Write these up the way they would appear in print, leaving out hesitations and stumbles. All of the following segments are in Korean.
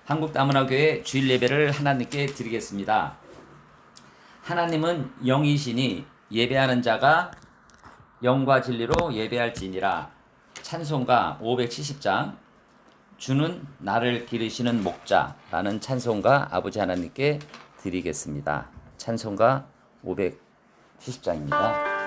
한국다문화교회 주일 예배를 하나님께 드리겠습니다. 하나님은 영이시니 예배하는 자가 영과 진리로 예배할지니라. 찬송가 570장 주는 나를 기르시는 목자라는 찬송가 아버지 하나님께 드리겠습니다. 찬송가 570장입니다.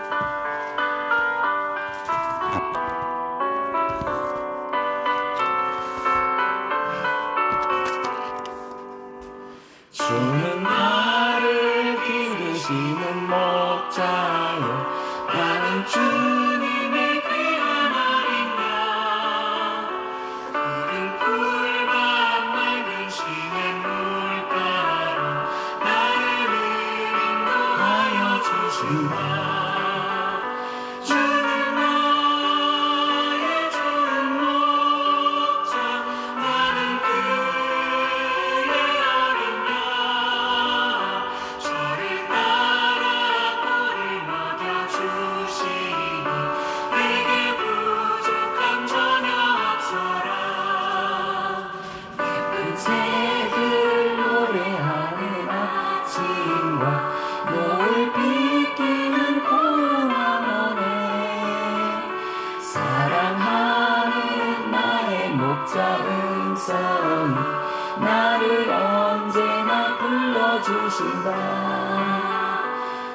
주는 나를 기르시는 목자요, 나는 주님의 귀한 어린 양. 푸른 풀밭 맑은 시냇 물가로 나를 인도하여 주신다. 주는 나의 좋은 목자, 나는 그의 어린 양. 저를 따라 꼴을 먹여주시니 내게 부족함 전혀 없어라. 예쁜 새들 노래하는 아침과 노을빛 기는 고운 황혼에 사랑하는 나의 목자 음성이 나를 언제나 불러주신다.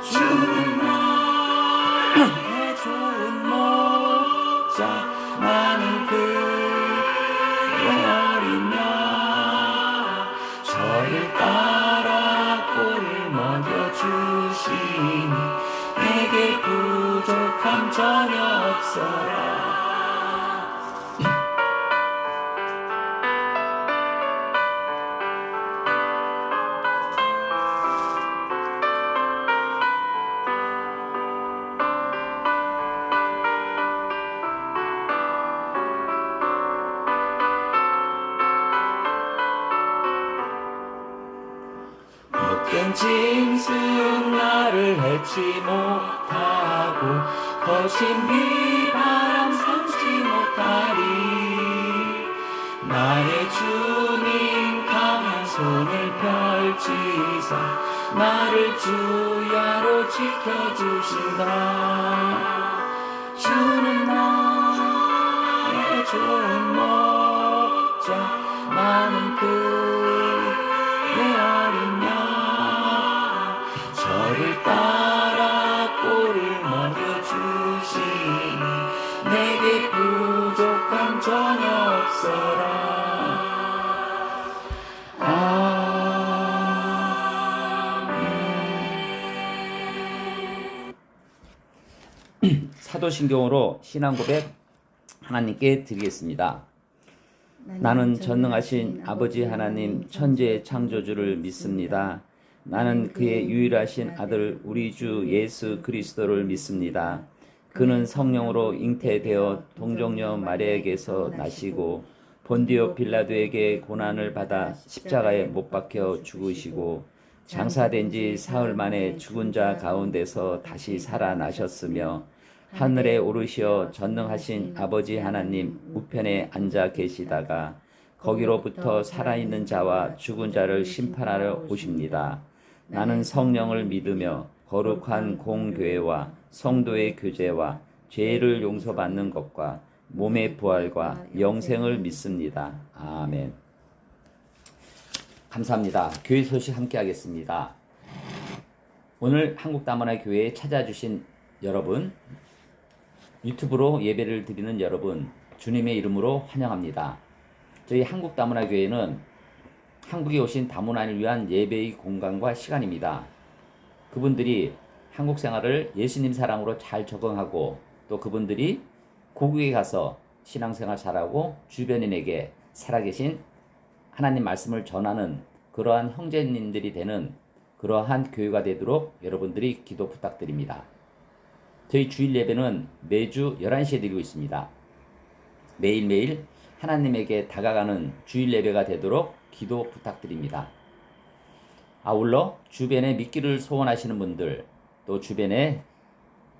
주는 나의 좋은 목자, 나는 그의 어린 양. 저를 따라 꼴을 먹여주시니 내게 부족함 전혀 없어라. 못된 짐승 나를 해치 못하고 거친 비바람 삼지 못하리. 나의 주님 강한 손을 펼치사 나를 주야로 지켜주신다. 주는 나의 좋은 목자, 나는 그의 어린 양. 저를 따라 꼴을 먹여주시니 내게 부족함 전혀 없어라. 사도신경으로 신앙고백 하나님께 드리겠습니다. 나는 전능하신 아버지 하나님 천지의 창조주를 믿습니다. 나는 그의 유일하신 아들 우리 주 예수 그리스도를 믿습니다. 그는 성령으로 잉태되어 동정녀 마리아에게서 나시고 본디오 빌라도에게 고난을 받아 십자가에 못 박혀 죽으시고 장사된 지 사흘 만에 죽은 자 가운데서 다시 살아나셨으며 하늘에 오르시어 전능하신 아버지 하나님 우편에 앉아 계시다가 거기로부터 살아있는 자와 죽은 자를 심판하러 오십니다. 나는 성령을 믿으며 거룩한 공교회와 성도의 교제와 죄를 용서받는 것과 몸의 부활과 영생을 믿습니다. 아멘. 감사합니다. 교회 소식 함께 하겠습니다. 오늘 한국다문화교회에 찾아주신 여러분, 유튜브로 예배를 드리는 여러분, 주님의 이름으로 환영합니다. 저희 한국다문화교회는 한국에 오신 다문화인을 위한 예배의 공간과 시간입니다. 그분들이 한국 생활을 예수님 사랑으로 잘 적응하고 또 그분들이 고국에 가서 신앙생활 잘하고 주변인에게 살아계신 하나님 말씀을 전하는 그러한 형제님들이 되는 그러한 교회가 되도록 여러분들이 기도 부탁드립니다. 저희 주일 예배는 매주 11시에 드리고 있습니다. 매일매일 하나님에게 다가가는 주일 예배가 되도록 기도 부탁드립니다. 아울러 주변에 믿기를 소원하시는 분들, 또 주변에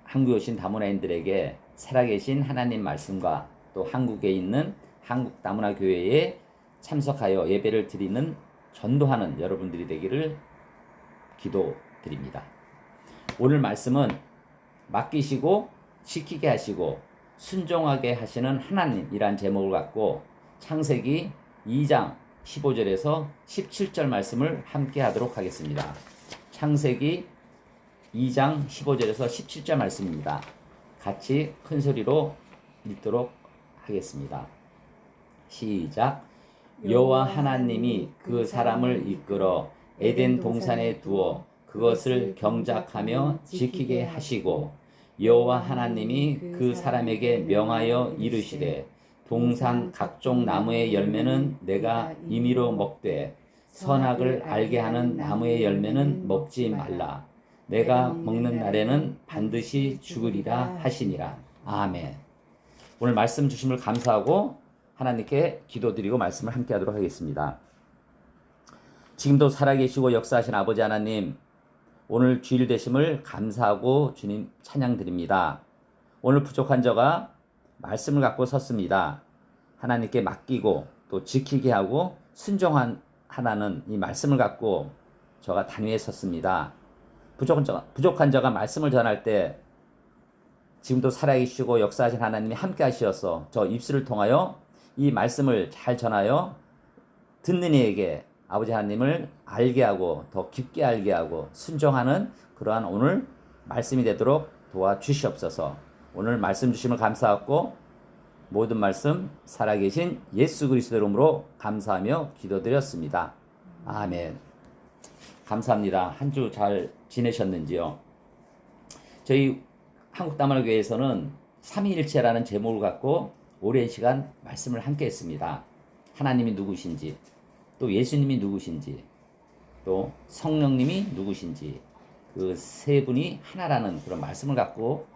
한국에 오신 다문화인들에게 살아계신 하나님 말씀과 또 한국에 있는 한국 다문화 교회의 참석하여 예배를 드리는 전도하는 여러분들이 되기를 기도드립니다. 오늘 말씀은 맡기시고 지키게 하시고 순종하게 하시는 하나님이란 제목을 갖고 창세기 2장 15절에서 17절 말씀을 함께 하도록 하겠습니다. 창세기 2장 15절에서 17절 말씀입니다. 같이 큰 소리로 읽도록 하겠습니다. 시작. 여호와 하나님이 그 사람을 이끌어 에덴 동산에 두어 그것을 경작하며 지키게 하시고 여호와 하나님이 그 사람에게 명하여 이르시되 동산 각종 나무의 열매는 내가 임의로 먹되 선악을 알게 하는 나무의 열매는 먹지 말라. 내가 먹는 날에는 반드시 죽으리라 하시니라. 아멘. 오늘 말씀 주심을 감사하고 하나님께 기도드리고 말씀을 함께 하도록 하겠습니다. 지금도 살아계시고 역사하신 아버지 하나님, 오늘 주일 되심을 감사하고 주님 찬양드립니다. 오늘 부족한 저가 말씀을 갖고 섰습니다. 하나님께 맡기고 또 지키게 하고 순종한 하나는 이 말씀을 갖고 저가 단위에 섰습니다. 부족한 저가 말씀을 전할 때 지금도 살아계시고 역사하신 하나님이 함께 하시어서 저 입술을 통하여 이 말씀을 잘 전하여 듣는 이에게 아버지 하나님을 알게 하고 더 깊게 알게 하고 순종하는 그러한 오늘 말씀이 되도록 도와주시옵소서. 오늘 말씀 주심을 감사하고 모든 말씀 살아계신 예수 그리스도 이름으로 감사하며 기도드렸습니다. 아멘. 감사합니다. 한 주 잘 지내셨는지요? 저희 한국다문교회에서는 삼위일체라는 제목을 갖고 오랜 시간 말씀을 함께 했습니다. 하나님이 누구신지, 또 예수님이 누구신지, 또 성령님이 누구신지 그 세 분이 하나라는 그런 말씀을 갖고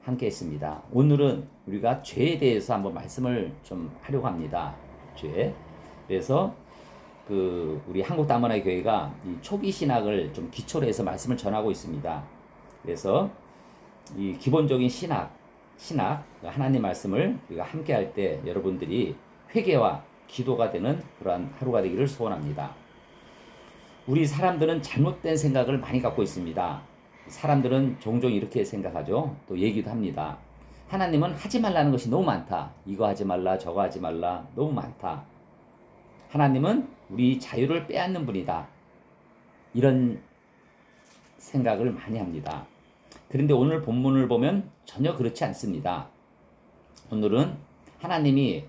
함께 했습니다. 오늘은 우리가 죄에 대해서 한번 말씀을 좀 하려고 합니다. 죄. 그래서 우리 한국다문화 교회가 이 초기 신학을 좀 기초로 해서 말씀을 전하고 있습니다. 그래서 이 기본적인 신학 하나님 말씀을 우리가 함께 할 때 여러분들이 회개와 기도가 되는 그러한 하루가 되기를 소원합니다. 우리 사람들은 잘못된 생각을 많이 갖고 있습니다. 사람들은 종종 이렇게 생각하죠. 또 얘기도 합니다. 하나님은 하지 말라는 것이 너무 많다. 이거 하지 말라, 저거 하지 말라. 너무 많다. 하나님은 우리 자유를 빼앗는 분이다. 이런 생각을 많이 합니다. 그런데 오늘 본문을 보면 전혀 그렇지 않습니다. 오늘은 하나님이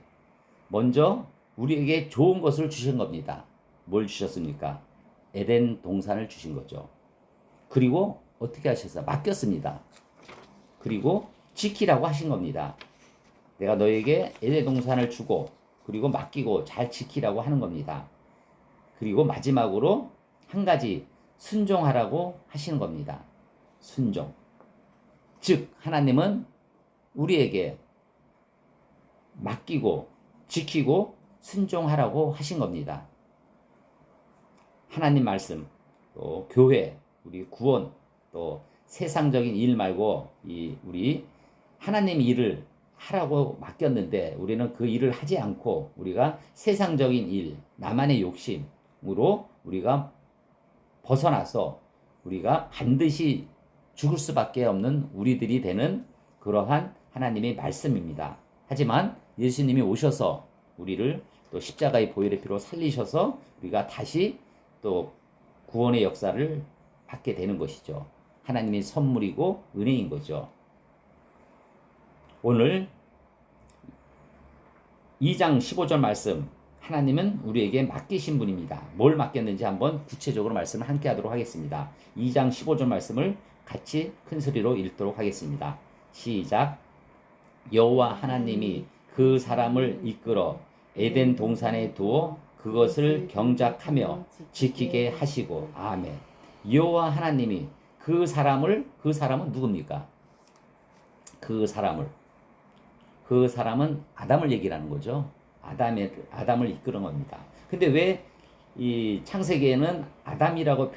먼저 우리에게 좋은 것을 주신 겁니다. 뭘 주셨습니까? 에덴 동산을 주신 거죠. 그리고 어떻게 하셨어요? 맡겼습니다. 그리고 지키라고 하신 겁니다. 내가 너에게 에덴 동산을 주고 그리고 맡기고 잘 지키라고 하는 겁니다. 그리고 마지막으로 한 가지 순종하라고 하시는 겁니다. 순종. 즉 하나님은 우리에게 맡기고 지키고 순종하라고 하신 겁니다. 하나님 말씀, 또 교회, 우리 구원, 또 세상적인 일 말고 우리 하나님 일을 하라고 맡겼는데 우리는 그 일을 하지 않고 우리가 세상적인 일, 나만의 욕심으로 우리가 벗어나서 우리가 반드시 죽을 수밖에 없는 우리들이 되는 그러한 하나님의 말씀입니다. 하지만 예수님이 오셔서 우리를 또 십자가의 보혈의 피로 살리셔서 우리가 다시 또 구원의 역사를 받게 되는 것이죠. 하나님의 선물이고 은혜인 거죠. 오늘 2장 15절 말씀, 하나님은 우리에게 맡기신 분입니다. 뭘 맡겼는지 한번 구체적으로 말씀을 함께 하도록 하겠습니다. 2장 15절 말씀을 같이 큰 소리로 읽도록 하겠습니다. 시작. 여호와 하나님이 그 사람을 이끌어 에덴 동산에 두어 그것을 경작하며 지키게 하시고. 아멘. 여호와 하나님이 그 사람은 누굽니까? 그 사람은 아담을 얘기하는 거죠. 아담을 이끄는 겁니다. 근데 왜 이 창세기에는 아담이라고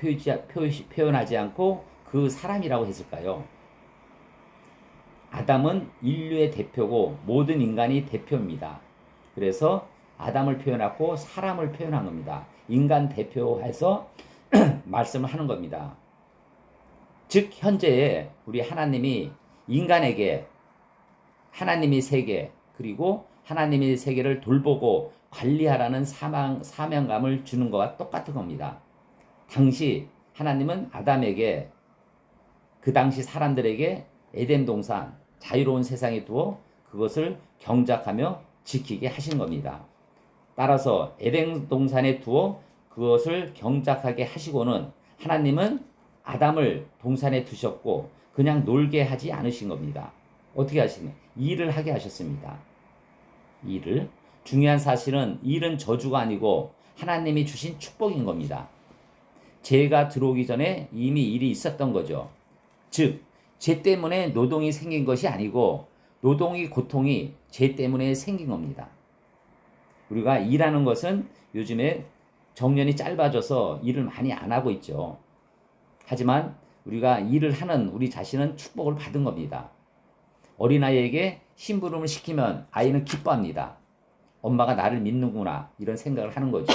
표현하지 않고 그 사람이라고 했을까요? 아담은 인류의 대표고 모든 인간이 대표입니다. 그래서 아담을 표현하고 사람을 표현한 겁니다. 인간 대표해서 말씀을 하는 겁니다. 즉 현재에 우리 하나님이 인간에게 하나님의 세계 그리고 하나님의 세계를 돌보고 관리하라는 사명감을 주는 것과 똑같은 겁니다. 당시 하나님은 아담에게 그 당시 사람들에게 에덴 동산 자유로운 세상에 두어 그것을 경작하며 지키게 하신 겁니다. 따라서 에덴 동산에 두어 그것을 경작하게 하시고는 하나님은 아담을 동산에 두셨고 그냥 놀게 하지 않으신 겁니다. 어떻게 하시냐? 일을 하게 하셨습니다. 일을. 중요한 사실은 일은 저주가 아니고 하나님이 주신 축복인 겁니다. 죄가 들어오기 전에 이미 일이 있었던 거죠. 즉, 죄 때문에 노동이 생긴 것이 아니고 노동의 고통이 죄 때문에 생긴 겁니다. 우리가 일하는 것은 요즘에 정년이 짧아져서 일을 많이 안 하고 있죠. 하지만 우리가 일을 하는 우리 자신은 축복을 받은 겁니다. 어린아이에게 심부름을 시키면 아이는 기뻐합니다. 엄마가 나를 믿는구나 이런 생각을 하는 거죠.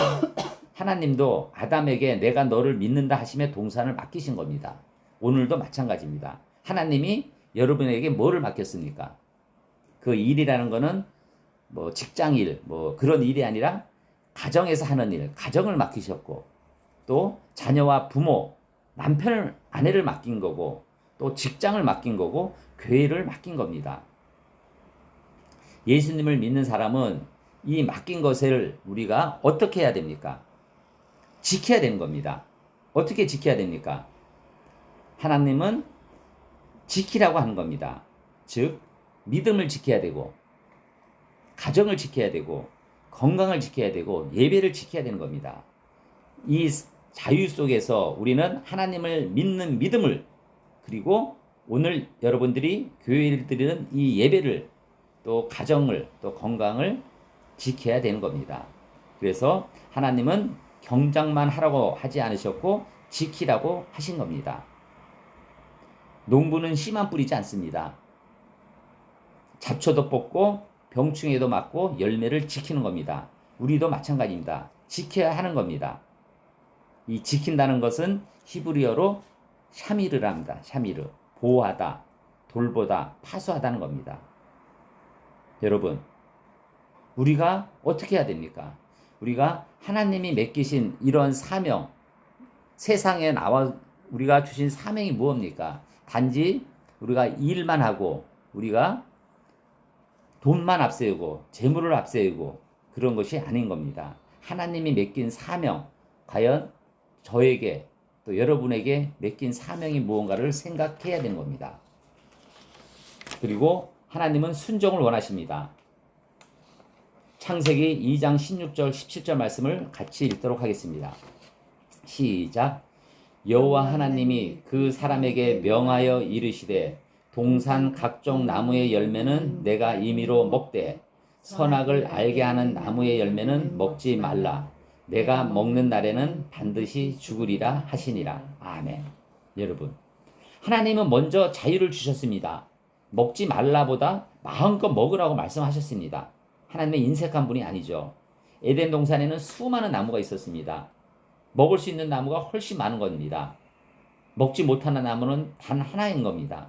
하나님도 아담에게 내가 너를 믿는다 하시며 동산을 맡기신 겁니다. 오늘도 마찬가지입니다. 하나님이 여러분에게 뭐를 맡겼습니까? 그 일이라는 거는 뭐 직장일 뭐 그런 일이 아니라 가정에서 하는 일, 가정을 맡기셨고 또 자녀와 부모, 남편을 아내를 맡긴 거고 또 직장을 맡긴 거고 교회를 맡긴 겁니다. 예수님을 믿는 사람은 이 맡긴 것을 우리가 어떻게 해야 됩니까? 지켜야 되는 겁니다. 어떻게 지켜야 됩니까? 하나님은 지키라고 하는 겁니다. 즉 믿음을 지켜야 되고 가정을 지켜야 되고 건강을 지켜야 되고 예배를 지켜야 되는 겁니다. 이 자유 속에서 우리는 하나님을 믿는 믿음을 그리고 오늘 여러분들이 교회를 드리는 이 예배를 또 가정을 또 건강을 지켜야 되는 겁니다. 그래서 하나님은 경작만 하라고 하지 않으셨고 지키라고 하신 겁니다. 농부는 씨만 뿌리지 않습니다. 잡초도 뽑고 병충해도 막고 열매를 지키는 겁니다. 우리도 마찬가지입니다. 지켜야 하는 겁니다. 이 지킨다는 것은 히브리어로 샤미르라 합니다. 샤미르. 보호하다, 돌보다, 파수하다는 겁니다. 여러분, 우리가 어떻게 해야 됩니까? 우리가 하나님이 맡기신 이런 사명, 세상에 나와 우리가 주신 사명이 무엇입니까? 단지 우리가 일만 하고 우리가 돈만 앞세우고 재물을 앞세우고 그런 것이 아닌 겁니다. 하나님이 맡긴 사명, 과연 저에게 또 여러분에게 맡긴 사명이 무언가를 생각해야 되는 겁니다. 그리고 하나님은 순종을 원하십니다. 창세기 2장 16절 17절 말씀을 같이 읽도록 하겠습니다. 시작. 여호와 하나님이 그 사람에게 명하여 이르시되 동산 각종 나무의 열매는 내가 임의로 먹되 선악을 알게 하는 나무의 열매는 먹지 말라. 내가 먹는 날에는 반드시 죽으리라 하시니라. 아멘. 여러분, 하나님은 먼저 자유를 주셨습니다. 먹지 말라보다 마음껏 먹으라고 말씀하셨습니다. 하나님의 인색한 분이 아니죠. 에덴 동산에는 수많은 나무가 있었습니다. 먹을 수 있는 나무가 훨씬 많은 겁니다. 먹지 못하는 나무는 단 하나인 겁니다.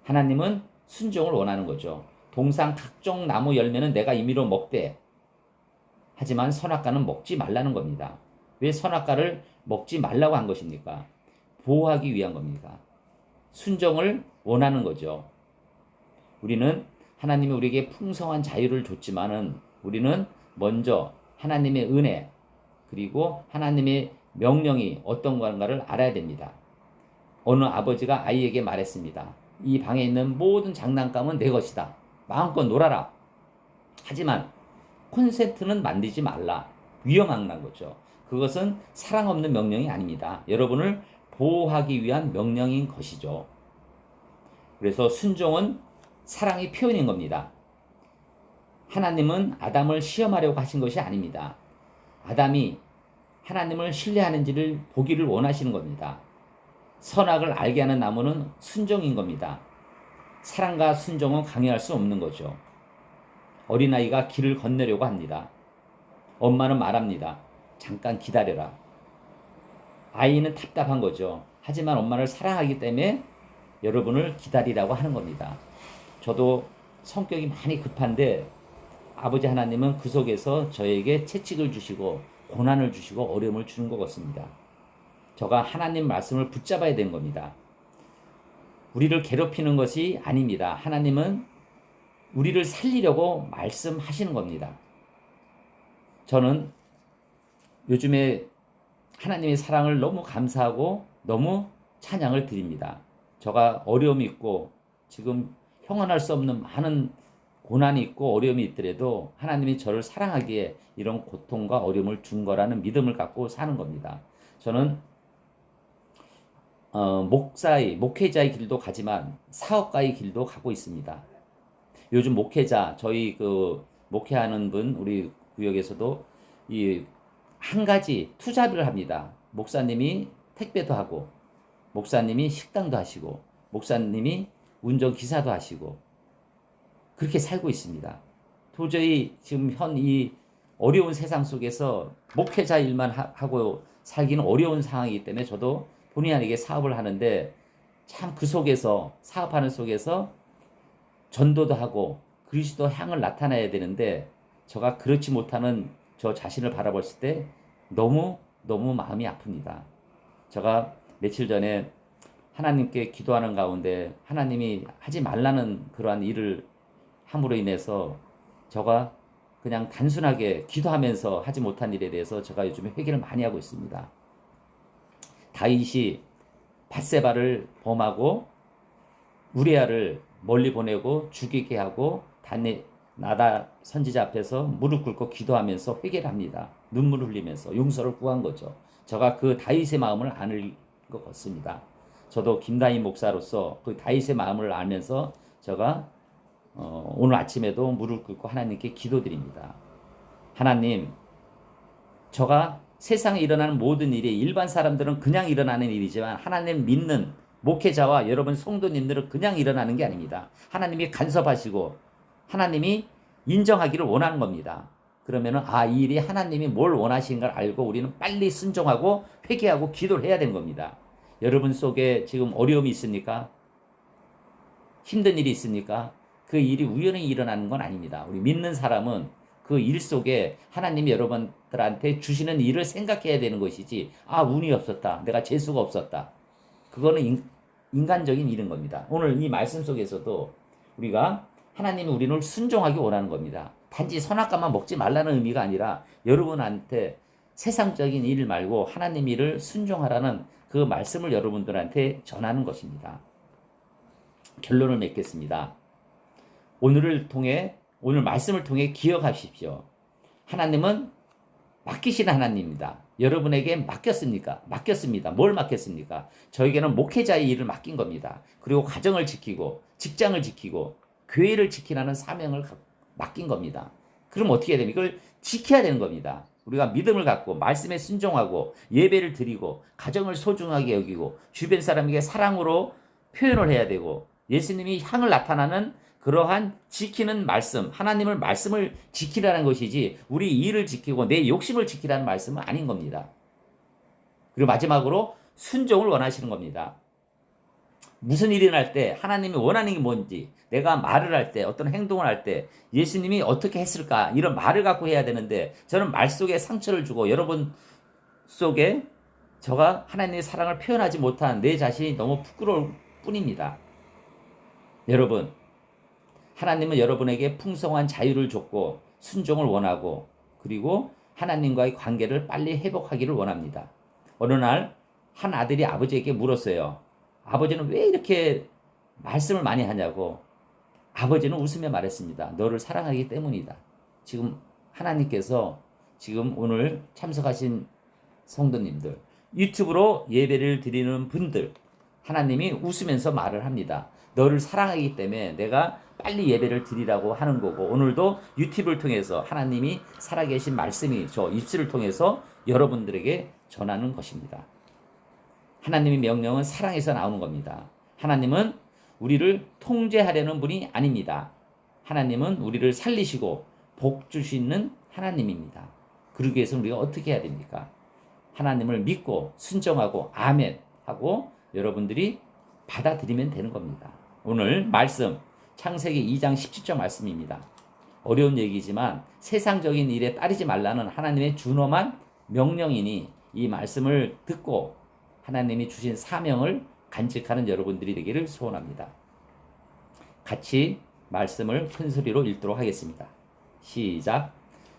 하나님은 순종을 원하는 거죠. 동산 각종 나무 열매는 내가 임의로 먹되 하지만 선악과는 먹지 말라는 겁니다. 왜 선악과를 먹지 말라고 한 것입니까? 보호하기 위한 겁니다. 순종을 원하는 거죠. 우리는 하나님이 우리에게 풍성한 자유를 줬지만은 우리는 먼저 하나님의 은혜 그리고 하나님의 명령이 어떤 건가를 알아야 됩니다. 어느 아버지가 아이에게 말했습니다. 이 방에 있는 모든 장난감은 내 것이다. 마음껏 놀아라. 하지만 콘센트는 만들지 말라. 위험한 거죠. 그것은 사랑 없는 명령이 아닙니다. 여러분을 보호하기 위한 명령인 것이죠. 그래서 순종은 사랑의 표현인 겁니다. 하나님은 아담을 시험하려고 하신 것이 아닙니다. 아담이 하나님을 신뢰하는지를 보기를 원하시는 겁니다. 선악을 알게 하는 나무는 순종인 겁니다. 사랑과 순종은 강요할 수 없는 거죠. 어린아이가 길을 건너려고 합니다. 엄마는 말합니다. 잠깐 기다려라. 아이는 답답한 거죠. 하지만 엄마를 사랑하기 때문에 여러분을 기다리라고 하는 겁니다. 저도 성격이 많이 급한데 아버지 하나님은 그 속에서 저에게 채찍을 주시고 고난을 주시고 어려움을 주는 것 같습니다. 저가 하나님 말씀을 붙잡아야 되는 겁니다. 우리를 괴롭히는 것이 아닙니다. 하나님은 우리를 살리려고 말씀하시는 겁니다. 저는 요즘에 하나님의 사랑을 너무 감사하고 너무 찬양을 드립니다. 저가 어려움이 있고 지금 형언할 수 없는 많은 고난이 있고 어려움이 있더라도 하나님이 저를 사랑하기에 이런 고통과 어려움을 준 거라는 믿음을 갖고 사는 겁니다. 저는 목회자의 길도 가지만 사업가의 길도 가고 있습니다. 요즘 목회자, 저희 목회하는 분, 우리 구역에서도 한 가지 투잡을 합니다. 목사님이 택배도 하고, 목사님이 식당도 하시고, 목사님이 운전기사도 하시고, 그렇게 살고 있습니다. 도저히 지금 이 어려운 세상 속에서 목회자 일만 하고 살기는 어려운 상황이기 때문에 저도 본의 아니게 사업을 하는데 참 그 속에서 사업하는 속에서 전도도 하고 그리스도 향을 나타내야 되는데 제가 그렇지 못하는 저 자신을 바라봤을 때 너무 마음이 아픕니다. 제가 며칠 전에 하나님께 기도하는 가운데 하나님이 하지 말라는 그러한 일을 함으로 인해서 제가 그냥 단순하게 기도하면서 하지 못한 일에 대해서 제가 요즘에 회개를 많이 하고 있습니다. 다윗이 밧세바를 범하고 우리아를 멀리 보내고 죽이게 하고 나다 선지자 앞에서 무릎 꿇고 기도하면서 회개를 합니다. 눈물을 흘리면서 용서를 구한 거죠. 제가 그 다윗의 마음을 아는 것 같습니다. 저도 김다희 목사로서 그 다윗의 마음을 알면서 제가 오늘 아침에도 무릎 꿇고 하나님께 기도드립니다. 하나님, 저가 세상에 일어나는 모든 일이 일반 사람들은 그냥 일어나는 일이지만 하나님 믿는 목회자와 여러분 성도님들은 그냥 일어나는 게 아닙니다. 하나님이 간섭하시고 하나님이 인정하기를 원하는 겁니다. 그러면은 이 일이 하나님이 뭘 원하시는 걸 알고 우리는 빨리 순종하고 회개하고 기도를 해야 되는 겁니다. 여러분 속에 지금 어려움이 있습니까? 힘든 일이 있습니까? 그 일이 우연히 일어나는 건 아닙니다. 우리 믿는 사람은 그 일 속에 하나님이 여러분들한테 주시는 일을 생각해야 되는 것이지 운이 없었다. 내가 재수가 없었다. 그거는 인간적인 일인 겁니다. 오늘 이 말씀 속에서도 우리가 하나님이 우리를 순종하기 원하는 겁니다. 단지 선악과만 먹지 말라는 의미가 아니라 여러분한테 세상적인 일 말고 하나님 일을 순종하라는 그 말씀을 여러분들한테 전하는 것입니다. 결론을 맺겠습니다. 오늘 말씀을 통해 기억하십시오. 하나님은 맡기시는 하나님입니다. 여러분에게 맡겼습니까? 맡겼습니다. 뭘 맡겼습니까? 저에게는 목회자의 일을 맡긴 겁니다. 그리고 가정을 지키고 직장을 지키고 교회를 지키라는 사명을 맡긴 겁니다. 그럼 어떻게 해야 됩니까? 이걸 지켜야 되는 겁니다. 우리가 믿음을 갖고 말씀에 순종하고 예배를 드리고 가정을 소중하게 여기고 주변 사람에게 사랑으로 표현을 해야 되고 예수님이 향을 나타나는 그러한 지키는 말씀, 하나님의 말씀을 지키라는 것이지 우리 일을 지키고 내 욕심을 지키라는 말씀은 아닌 겁니다. 그리고 마지막으로 순종을 원하시는 겁니다. 무슨 일이 날 때 하나님이 원하는 게 뭔지, 내가 말을 할 때, 어떤 행동을 할 때 예수님이 어떻게 했을까 이런 말을 갖고 해야 되는데 저는 말 속에 상처를 주고 여러분 속에 저가 하나님의 사랑을 표현하지 못한 내 자신이 너무 부끄러울 뿐입니다. 여러분, 하나님은 여러분에게 풍성한 자유를 줬고 순종을 원하고 그리고 하나님과의 관계를 빨리 회복하기를 원합니다. 어느 날 한 아들이 아버지에게 물었어요. 아버지는 왜 이렇게 말씀을 많이 하냐고. 아버지는 웃으며 말했습니다. 너를 사랑하기 때문이다. 지금 하나님께서 지금 오늘 참석하신 성도님들, 유튜브로 예배를 드리는 분들, 하나님이 웃으면서 말을 합니다. 너를 사랑하기 때문에 내가 빨리 예배를 드리라고 하는 거고 오늘도 유튜브를 통해서 하나님이 살아계신 말씀이 저 입술을 통해서 여러분들에게 전하는 것입니다. 하나님의 명령은 사랑에서 나오는 겁니다. 하나님은 우리를 통제하려는 분이 아닙니다. 하나님은 우리를 살리시고 복 주시는 하나님입니다. 그러기 위해서 우리가 어떻게 해야 됩니까? 하나님을 믿고 순종하고 아멘 하고 여러분들이 받아들이면 되는 겁니다. 오늘 말씀 창세기 2장 17절 말씀입니다. 어려운 얘기지만 세상적인 일에 따르지 말라는 하나님의 준엄한 명령이니 이 말씀을 듣고 하나님이 주신 사명을 간직하는 여러분들이 되기를 소원합니다. 같이 말씀을 큰 소리로 읽도록 하겠습니다. 시작.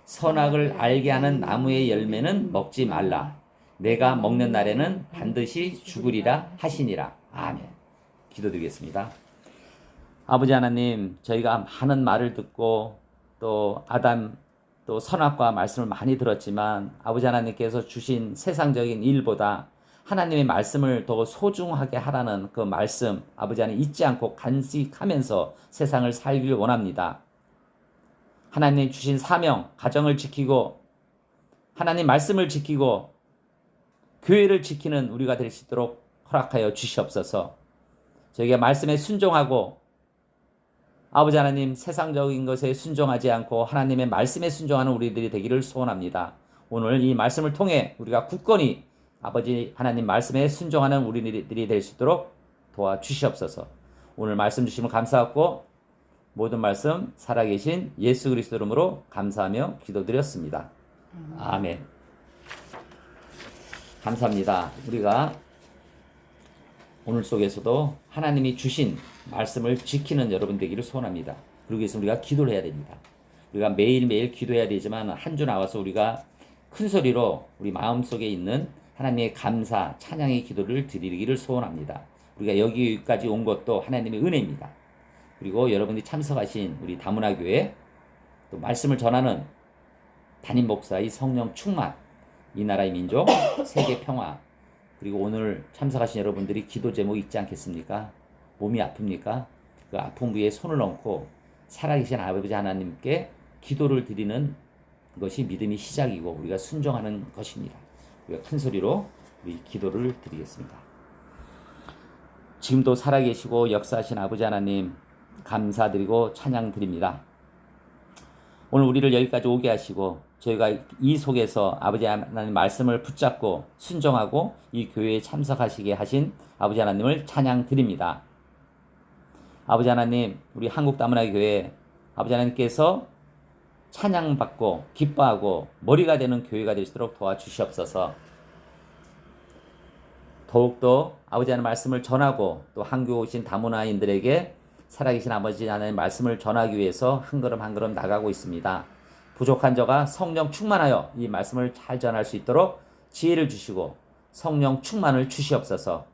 선악을 알게 하는 나무의 열매는 먹지 말라. 내가 먹는 날에는 반드시 죽으리라 하시니라. 아멘. 기도드리겠습니다. 아버지 하나님, 저희가 많은 말을 듣고 또 아담 또 선악과 말씀을 많이 들었지만 아버지 하나님께서 주신 세상적인 일보다 하나님의 말씀을 더 소중하게 하라는 그 말씀 아버지 하나님 잊지 않고 간직하면서 세상을 살길 원합니다. 하나님 주신 사명, 가정을 지키고 하나님 말씀을 지키고 교회를 지키는 우리가 될 수 있도록 허락하여 주시옵소서. 저희가 말씀에 순종하고 아버지 하나님 세상적인 것에 순종하지 않고 하나님의 말씀에 순종하는 우리들이 되기를 소원합니다. 오늘 이 말씀을 통해 우리가 굳건히 아버지 하나님 말씀에 순종하는 우리들이 될 수 있도록 도와주시옵소서. 오늘 말씀 주심을 감사하고 모든 말씀 살아계신 예수 그리스도 이름으로 감사하며 기도드렸습니다. 아멘. 감사합니다. 우리가 오늘 속에서도 하나님이 주신 말씀을 지키는 여러분 되기를 소원합니다. 그러기 위해서 우리가 기도를 해야 됩니다. 우리가 매일매일 기도해야 되지만 한 주 나와서 우리가 큰 소리로 우리 마음속에 있는 하나님의 감사, 찬양의 기도를 드리기를 소원합니다. 우리가 여기까지 온 것도 하나님의 은혜입니다. 그리고 여러분이 참석하신 우리 다문화교회 또 말씀을 전하는 담임 목사의 성령 충만, 이 나라의 민족, 세계 평화, 그리고 오늘 참석하신 여러분들이 기도 제목이 있지 않겠습니까? 몸이 아픕니까? 그 아픈 부위에 손을 얹고 살아계신 아버지 하나님께 기도를 드리는 것이 믿음의 시작이고 우리가 순종하는 것입니다. 우리가 큰 소리로 우리 기도를 드리겠습니다. 지금도 살아계시고 역사하신 아버지 하나님 감사드리고 찬양드립니다. 오늘 우리를 여기까지 오게 하시고 저희가 이 속에서 아버지 하나님 말씀을 붙잡고 순종하고 이 교회에 참석하시게 하신 아버지 하나님을 찬양드립니다. 아버지 하나님, 우리 한국 다문화 교회 아버지 하나님께서 찬양받고 기뻐하고 머리가 되는 교회가 될 수 있도록 도와주시옵소서. 더욱더 아버지 하나님 말씀을 전하고 또 한국에 오신 다문화인들에게 살아계신 아버지 하나님 말씀을 전하기 위해서 한 걸음 한 걸음 나가고 있습니다. 부족한 저가 성령 충만하여 이 말씀을 잘 전할 수 있도록 지혜를 주시고 성령 충만을 주시옵소서.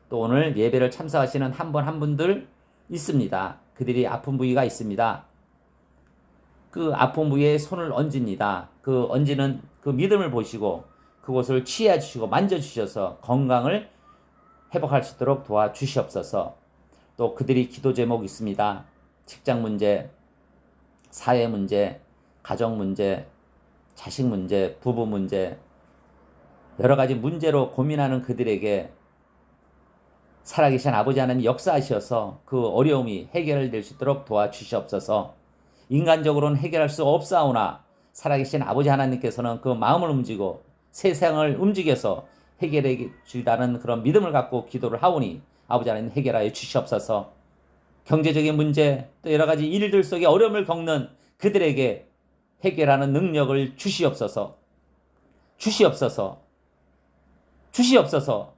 또 오늘 예배를 참석하시는 한 분 한 분들 있습니다. 그들이 아픈 부위가 있습니다. 그 아픈 부위에 손을 얹습니다. 그 얹는 그 믿음을 보시고 그곳을 치유해 주시고 만져 주셔서 건강을 회복할 수 있도록 도와주시옵소서. 또 그들이 기도 제목이 있습니다. 직장 문제, 사회 문제, 가정 문제, 자식 문제, 부부 문제, 여러 가지 문제로 고민하는 그들에게 살아계신 아버지 하나님 역사하셔서 그 어려움이 해결될 수 있도록 도와주시옵소서. 인간적으로는 해결할 수 없사오나 살아계신 아버지 하나님께서는 그 마음을 움직이고 세상을 움직여서 해결해 주라는 그런 믿음을 갖고 기도를 하오니 아버지 하나님 해결하여 주시옵소서. 경제적인 문제 또 여러 가지 일들 속에 어려움을 겪는 그들에게 해결하는 능력을 주시옵소서. 주시옵소서. 주시옵소서.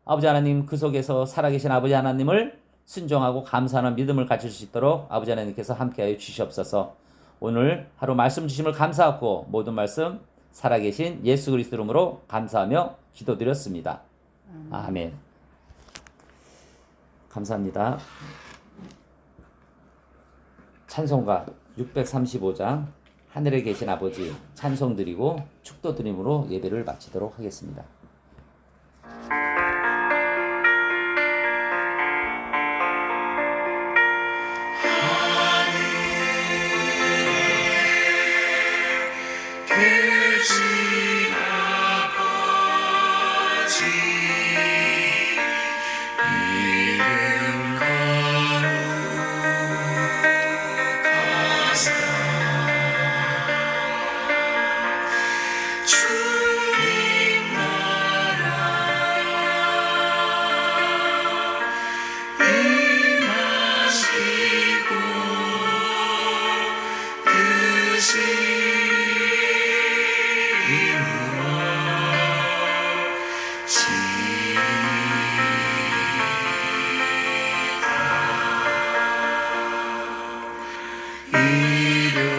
아버지 하나님 그 속에서 살아계신 아버지 하나님을 순종하고 감사하는 믿음을 가질 수 있도록 아버지 하나님께서 함께하여 주시옵소서. 오늘 하루 말씀 주심을 감사하고 모든 말씀 살아계신 예수 그리스도 이름으로 감사하며 기도드렸습니다. 아멘. 감사합니다. 찬송가 635장 하늘에 계신 아버지 찬송 드리고 축도 드림으로 예배를 마치도록 하겠습니다. 이름 거룩하라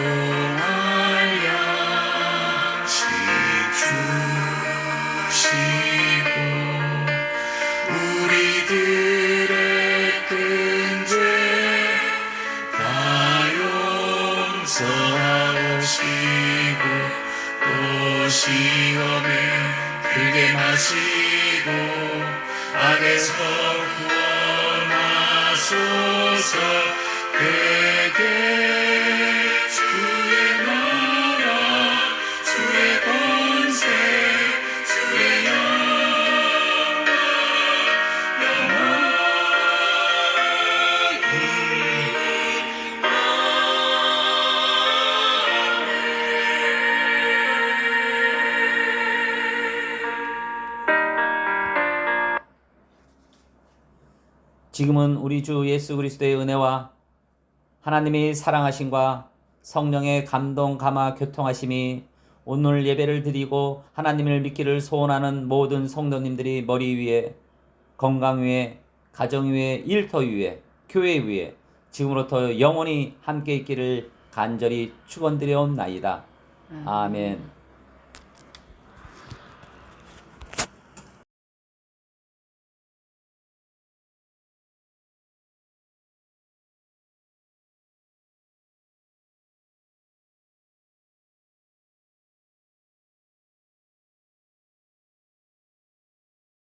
일용할 양식 주시고 우리들의 큰 죄 다 용서하옵시고 또 시험에 들게 마시고 악에서 구원하소서. 그에게 주의 나라 주의 권세 주의 영광 지금은 우리 주 예수 그리스도의 은혜와 하나님의 사랑하심과 성령의 감동 감화 교통하심이 오늘 예배를 드리고 하나님을 믿기를 소원하는 모든 성도님들이 머리 위에, 건강 위에, 가정 위에, 일터 위에, 교회 위에 지금부터 영원히 함께 있기를 간절히 축원드려옵나이다. 아멘.